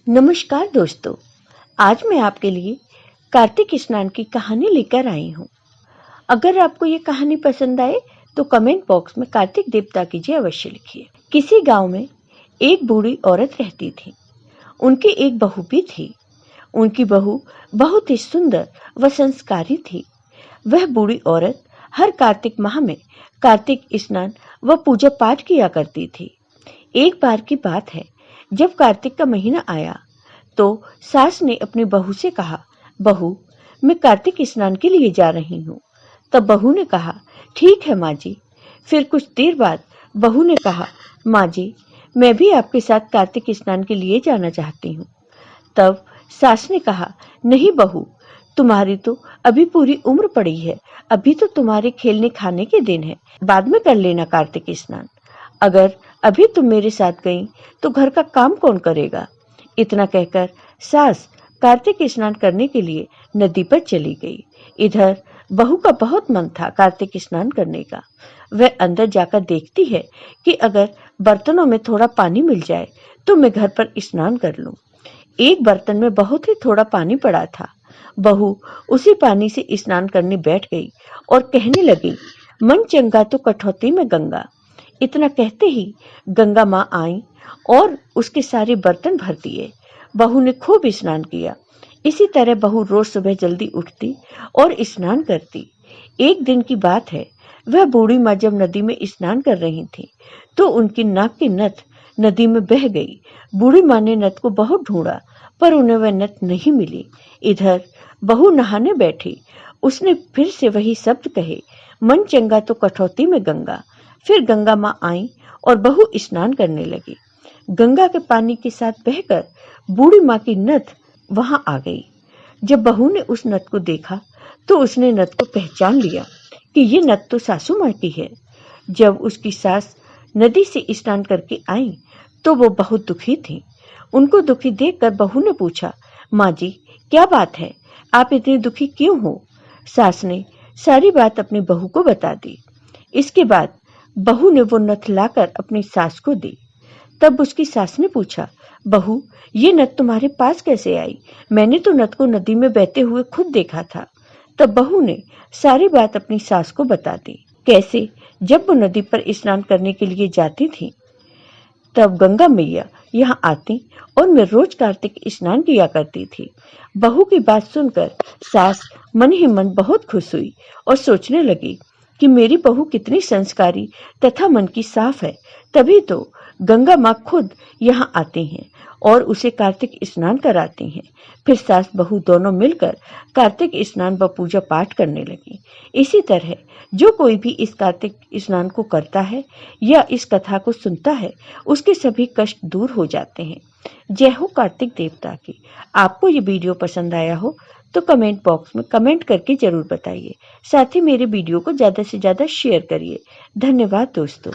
नमस्कार दोस्तों, आज मैं आपके लिए कार्तिक स्नान की कहानी लेकर आई हूँ। अगर आपको ये कहानी पसंद आए तो कमेंट बॉक्स में कार्तिक देवता की जय अवश्य लिखिए। किसी गांव में एक बूढ़ी औरत रहती थी। उनकी एक बहू भी थी। उनकी बहू बहुत ही सुंदर व संस्कारी थी। वह बूढ़ी औरत हर कार्तिक माह में कार्तिक स्नान व पूजा पाठ किया करती थी। एक बार की बात है, जब कार्तिक का महीना आया तो सास ने अपनी बहू से कहा, बहू, मैं कार्तिक स्नान के लिए जा रही हूँ। तब बहू ने कहा, ठीक है माँ जी। फिर कुछ देर बाद बहू ने कहा, माँ जी, मैं भी आपके साथ कार्तिक स्नान के लिए जाना चाहती हूँ। तब सास ने कहा, नहीं बहू, तुम्हारी तो अभी पूरी उम्र पड़ी है। अभी तो तुम्हारे खेलने खाने के दिन है। बाद में कर लेना कार्तिक स्नान। अगर अभी तुम मेरे साथ गई तो घर का काम कौन करेगा। इतना कहकर सास कार्तिक स्नान करने के लिए नदी पर चली गई। इधर बहू का बहुत मन था कार्तिक स्नान करने का। वह अंदर जाकर देखती है कि अगर बर्तनों में थोड़ा पानी मिल जाए तो मैं घर पर स्नान कर लूं। एक बर्तन में बहुत ही थोड़ा पानी पड़ा था। बहू उसी पानी से स्नान करने बैठ गई और कहने लगी, मन चंगा तो कठौती में गंगा। इतना कहते ही गंगा माँ आई और उसके सारे बर्तन भर दिए। बहू ने खूब स्नान किया। इसी तरह बहू रोज सुबह जल्दी उठती और स्नान करती। एक दिन की बात है, वह बूढ़ी माँ जब नदी में स्नान कर रही थी तो उनकी नाक की नथ नदी में बह गई। बूढ़ी माँ ने नथ को बहुत ढूंढा पर उन्हें वह नथ नहीं मिली। इधर बहू नहाने बैठी। उसने फिर से वही शब्द कहे, मन चंगा तो कठौती में गंगा। फिर गंगा माँ आई और बहू स्नान करने लगी। गंगा के पानी के साथ बहकर बूढ़ी माँ की नथ वहां आ गई। जब बहू ने उस नथ को देखा तो उसने नथ को पहचान लिया कि ये नथ तो सासू माँ की है। जब उसकी सास नदी से स्नान करके आई तो वो बहुत दुखी थी। उनको दुखी देखकर बहू ने पूछा, माँ जी, क्या बात है, आप इतनी दुखी क्यों हो। सास ने सारी बात अपनी बहू को बता दी। इसके बाद बहू ने वो नथ लाकर अपनी सास को दी। तब उसकी सास ने पूछा, बहू, ये नथ तुम्हारे पास कैसे आई। मैंने तो नथ को नदी में बहते हुए खुद देखा था। तब बहू ने सारी बात अपनी सास को बता दी। कैसे जब वो नदी पर स्नान करने के लिए जाती थी तब गंगा मैया यहाँ आती और मैं रोज कार्तिक स्नान किया करती थी। बहू की बात सुनकर सास मन ही मन बहुत खुश हुई और सोचने लगी कि मेरी बहू कितनी संस्कारी तथा मन की साफ है। तभी तो गंगा माँ खुद यहाँ आती हैं और उसे कार्तिक स्नान कराती हैं। फिर सास बहू दोनों मिलकर कार्तिक स्नान व पूजा पाठ करने लगी। इसी तरह जो कोई भी इस कार्तिक स्नान को करता है या इस कथा को सुनता है, उसके सभी कष्ट दूर हो जाते हैं। जय हो कार्तिक देवता की। आपको ये वीडियो पसंद आया हो तो कमेंट बॉक्स में कमेंट करके जरूर बताइए। साथ ही मेरे वीडियो को ज्यादा से ज्यादा शेयर करिए। धन्यवाद दोस्तों।